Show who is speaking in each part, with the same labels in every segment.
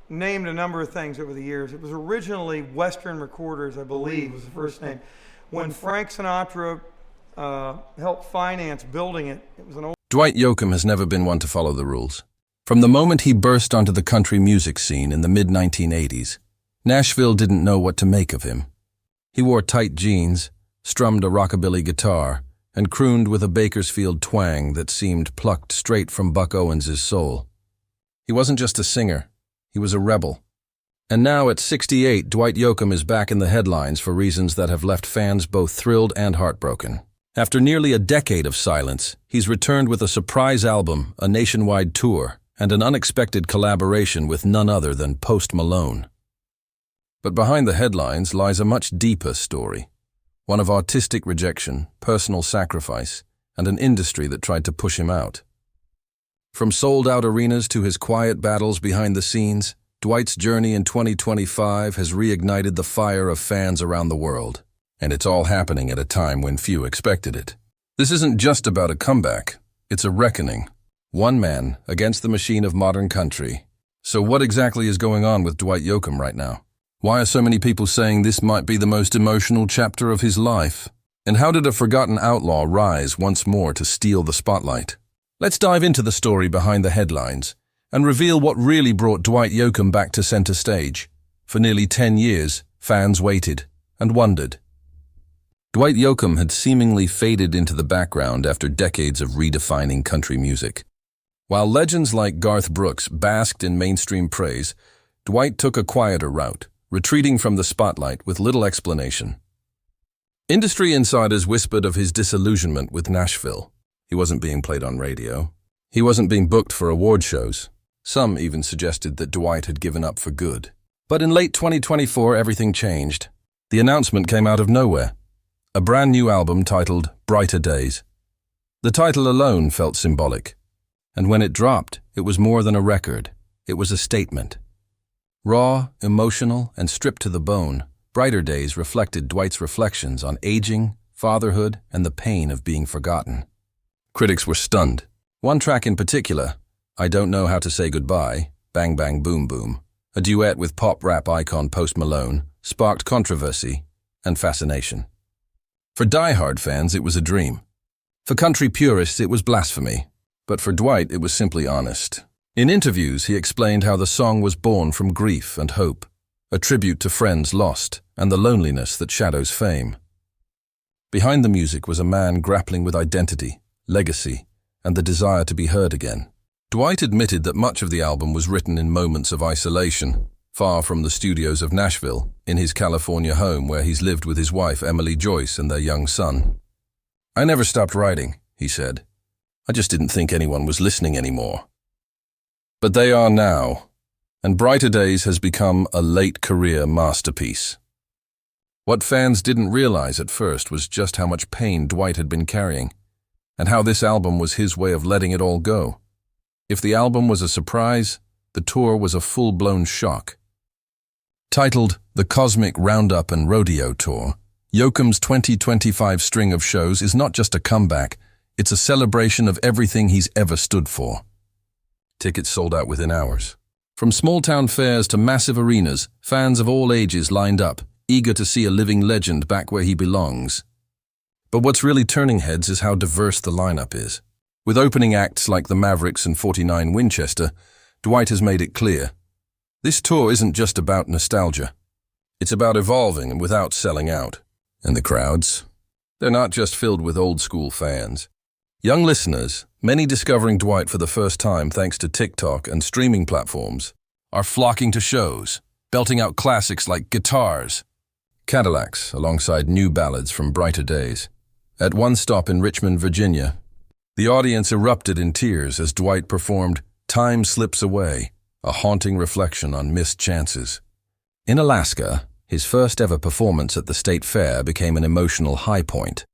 Speaker 1: named a number of things over the years. It was originally Western Recorders, I believe, was the first name. When Frank Sinatra helped finance building it, it was an old...
Speaker 2: Dwight Yoakam has never been one to follow the rules. From the moment he burst onto the country music scene in the mid-1980s, Nashville didn't know what to make of him. He wore tight jeans, strummed a rockabilly guitar, and crooned with a Bakersfield twang that seemed plucked straight from Buck Owens' soul. He wasn't just a singer, he was a rebel. And now at 68, Dwight Yoakam is back in the headlines for reasons that have left fans both thrilled and heartbroken. After nearly a decade of silence, he's returned with a surprise album, a nationwide tour, and an unexpected collaboration with none other than Post Malone. But behind the headlines lies a much deeper story, one of artistic rejection, personal sacrifice, and an industry that tried to push him out. From sold-out arenas to his quiet battles behind the scenes, Dwight's journey in 2025 has reignited the fire of fans around the world, and it's all happening at a time when few expected it. This isn't just about a comeback, it's a reckoning. One man against the machine of modern country. So what exactly is going on with Dwight Yoakam right now? Why are so many people saying this might be the most emotional chapter of his life? And how did a forgotten outlaw rise once more to steal the spotlight? Let's dive into the story behind the headlines and reveal what really brought Dwight Yoakam back to center stage. For nearly 10 years, fans waited and wondered. Dwight Yoakam had seemingly faded into the background after decades of redefining country music. While legends like Garth Brooks basked in mainstream praise, Dwight took a quieter route, retreating from the spotlight with little explanation. Industry insiders whispered of his disillusionment with Nashville. He wasn't being played on radio. He wasn't being booked for award shows. Some even suggested that Dwight had given up for good. But in late 2024, everything changed. The announcement came out of nowhere. A brand new album titled Brighter Days. The title alone felt symbolic. And when it dropped, it was more than a record. It was a statement. Raw, emotional, and stripped to the bone, Brighter Days reflected Dwight's reflections on aging, fatherhood, and the pain of being forgotten. Critics were stunned. One track in particular, I Don't Know How to Say Goodbye, Bang Bang Boom Boom, a duet with pop-rap icon Post Malone, sparked controversy and fascination. For die-hard fans, it was a dream. For country purists, it was blasphemy. But for Dwight, it was simply honest. In interviews, he explained how the song was born from grief and hope, a tribute to friends lost and the loneliness that shadows fame. Behind the music was a man grappling with identity, legacy, and the desire to be heard again. Dwight admitted that much of the album was written in moments of isolation, far from the studios of Nashville, in his California home where he's lived with his wife Emily Joyce and their young son. "I never stopped writing," he said. "I just didn't think anyone was listening anymore." But they are now, and Brighter Days has become a late-career masterpiece. What fans didn't realize at first was just how much pain Dwight had been carrying, and how this album was his way of letting it all go. If the album was a surprise, the tour was a full-blown shock. Titled The Cosmic Roundup and Rodeo Tour, Yoakam's 2025 string of shows is not just a comeback, it's a celebration of everything he's ever stood for. Tickets sold out within hours. From small-town fairs to massive arenas, fans of all ages lined up, eager to see a living legend back where he belongs. But what's really turning heads is how diverse the lineup is. With opening acts like the Mavericks and 49 Winchester, Dwight has made it clear. This tour isn't just about nostalgia. It's about evolving and without selling out. And the crowds? They're not just filled with old-school fans. Young listeners, many discovering Dwight for the first time thanks to TikTok and streaming platforms, are flocking to shows, belting out classics like Guitars, Cadillacs alongside new ballads from Brighter Days. At one stop in Richmond, Virginia, the audience erupted in tears as Dwight performed Time Slips Away, a haunting reflection on missed chances. In Alaska, his first ever performance at the state fair became an emotional high point,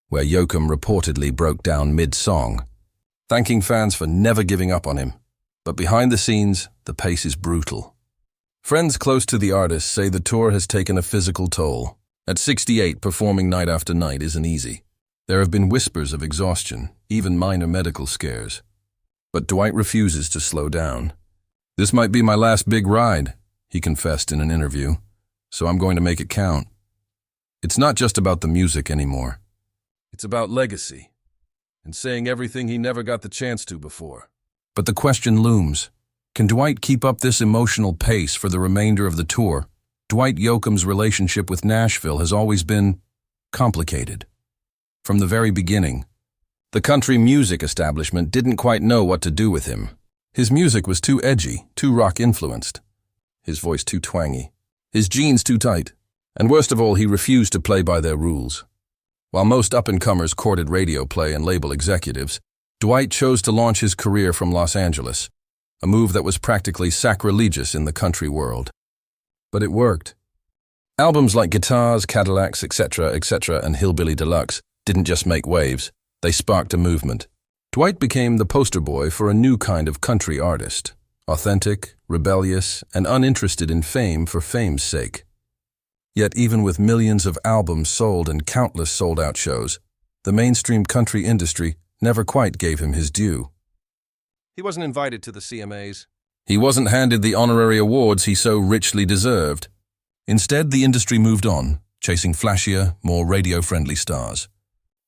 Speaker 2: where Yoakam reportedly broke down mid-song, thanking fans for never giving up on him. But behind the scenes, the pace is brutal. Friends close to the artist say the tour has taken a physical toll. At 68, performing night after night isn't easy. There have been whispers of exhaustion, even minor medical scares. But Dwight refuses to slow down. "This might be my last big ride," he confessed in an interview, "so I'm going to make it count." It's not just about the music anymore. It's about legacy and saying everything he never got the chance to before. But the question looms, can Dwight keep up this emotional pace for the remainder of the tour? Dwight Yoakam's relationship with Nashville has always been complicated. From the very beginning, the country music establishment didn't quite know what to do with him. His music was too edgy, too rock-influenced. His voice too twangy. His jeans too tight. And worst of all, he refused to play by their rules. While most up-and-comers courted radio play and label executives, Dwight chose to launch his career from Los Angeles, a move that was practically sacrilegious in the country world. But it worked. Albums like Guitars, Cadillacs, etc., and Hillbilly Deluxe didn't just make waves, they sparked a movement. Dwight became the poster boy for a new kind of country artist, authentic, rebellious, and uninterested in fame for fame's sake. Yet even with millions of albums sold and countless sold-out shows, the mainstream country industry never quite gave him his due. He wasn't invited to the CMAs. He wasn't handed the honorary awards he so richly deserved. Instead, the industry moved on, chasing flashier, more radio-friendly stars.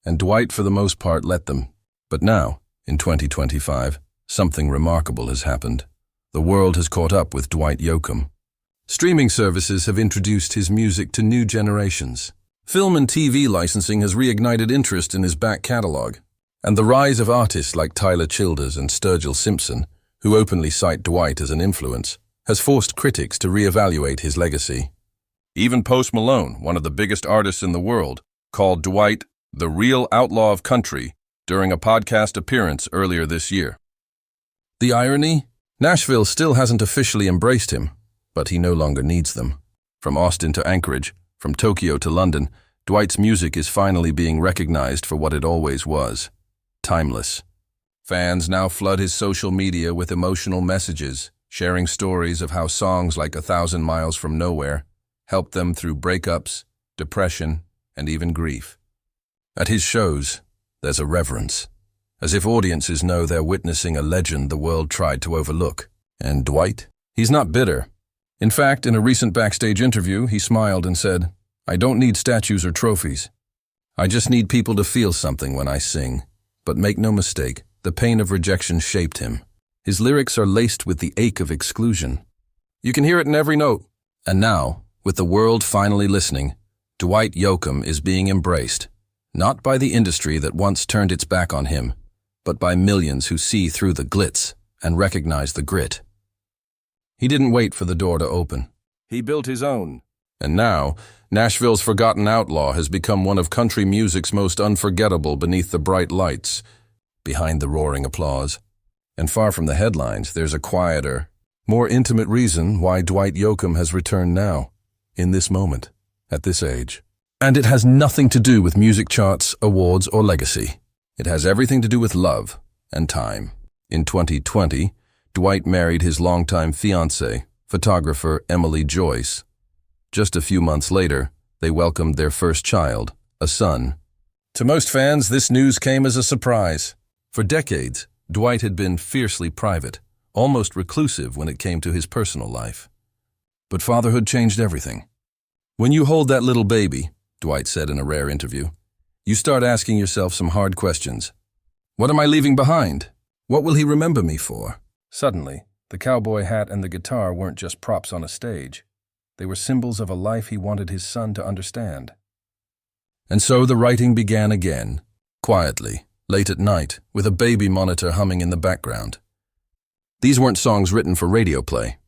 Speaker 2: And Dwight, for the most part, let them. But now, in 2025, something remarkable has happened. The world has caught up with Dwight Yoakam. Streaming services have introduced his music to new generations. Film and TV licensing has reignited interest in his back catalog. And the rise of artists like Tyler Childers and Sturgill Simpson, who openly cite Dwight as an influence, has forced critics to reevaluate his legacy. Even Post Malone, one of the biggest artists in the world, called Dwight the real outlaw of country during a podcast appearance earlier this year. The irony? Nashville still hasn't officially embraced him, but he no longer needs them. From Austin to Anchorage, from Tokyo to London, Dwight's music is finally being recognized for what it always was: timeless. Fans now flood his social media with emotional messages, sharing stories of how songs like 1,000 Miles from Nowhere helped them through breakups, depression, and even grief. At his shows, there's a reverence, as if audiences know they're witnessing a legend the world tried to overlook. And Dwight? He's not bitter. In fact, in a recent backstage interview, he smiled and said, "I don't need statues or trophies. I just need people to feel something when I sing." But make no mistake, the pain of rejection shaped him. His lyrics are laced with the ache of exclusion. You can hear it in every note. And now, with the world finally listening, Dwight Yoakam is being embraced, not by the industry that once turned its back on him, but by millions who see through the glitz and recognize the grit. He didn't wait for the door to open. He built his own. And now, Nashville's forgotten outlaw has become one of country music's most unforgettable beneath the bright lights, behind the roaring applause. And far from the headlines, there's a quieter, more intimate reason why Dwight Yoakam has returned now, in this moment, at this age. And it has nothing to do with music charts, awards, or legacy. It has everything to do with love and time. In 2020, Dwight married his longtime fiancée, photographer Emily Joyce. Just a few months later, they welcomed their first child, a son. To most fans, this news came as a surprise. For decades, Dwight had been fiercely private, almost reclusive when it came to his personal life. But fatherhood changed everything. "When you hold that little baby," Dwight said in a rare interview, "you start asking yourself some hard questions. What am I leaving behind? What will he remember me for?" Suddenly, the cowboy hat and the guitar weren't just props on a stage. They were symbols of a life he wanted his son to understand. And so the writing began again, quietly, late at night, with a baby monitor humming in the background. These weren't songs written for radio play.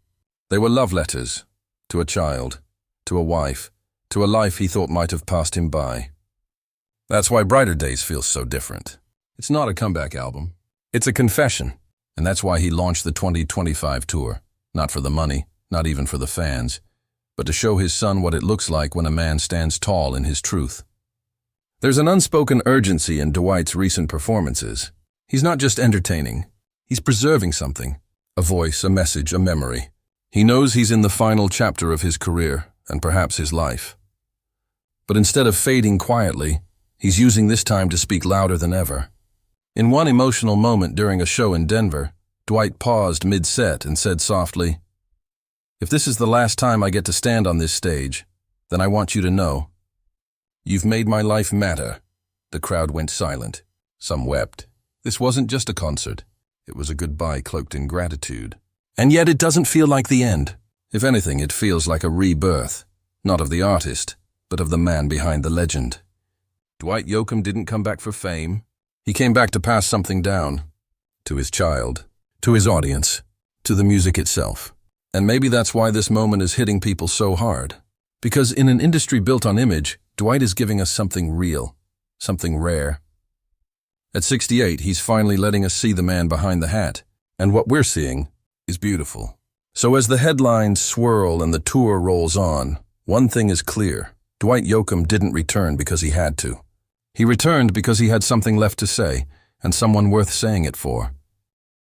Speaker 2: They were love letters, to a child, to a wife, to a life he thought might have passed him by. That's why Brighter Days feels so different. It's not a comeback album. It's a confession. And that's why he launched the 2025 tour. Not for the money, not even for the fans, but to show his son what it looks like when a man stands tall in his truth. There's an unspoken urgency in Dwight's recent performances. He's not just entertaining. He's preserving something. A voice, a message, a memory. He knows he's in the final chapter of his career, and perhaps his life. But instead of fading quietly, he's using this time to speak louder than ever. In one emotional moment during a show in Denver, Dwight paused mid-set and said softly, "If this is the last time I get to stand on this stage, then I want you to know. You've made my life matter." The crowd went silent. Some wept. This wasn't just a concert. It was a goodbye cloaked in gratitude. And yet it doesn't feel like the end. If anything, it feels like a rebirth, not of the artist, but of the man behind the legend. Dwight Yoakam didn't come back for fame. He came back to pass something down. To his child, to his audience, to the music itself. And maybe that's why this moment is hitting people so hard. Because in an industry built on image, Dwight is giving us something real, something rare. At 68, he's finally letting us see the man behind the hat. And what we're seeing is beautiful. So as the headlines swirl and the tour rolls on, one thing is clear. Dwight Yoakam didn't return because he had to. He returned because he had something left to say, and someone worth saying it for.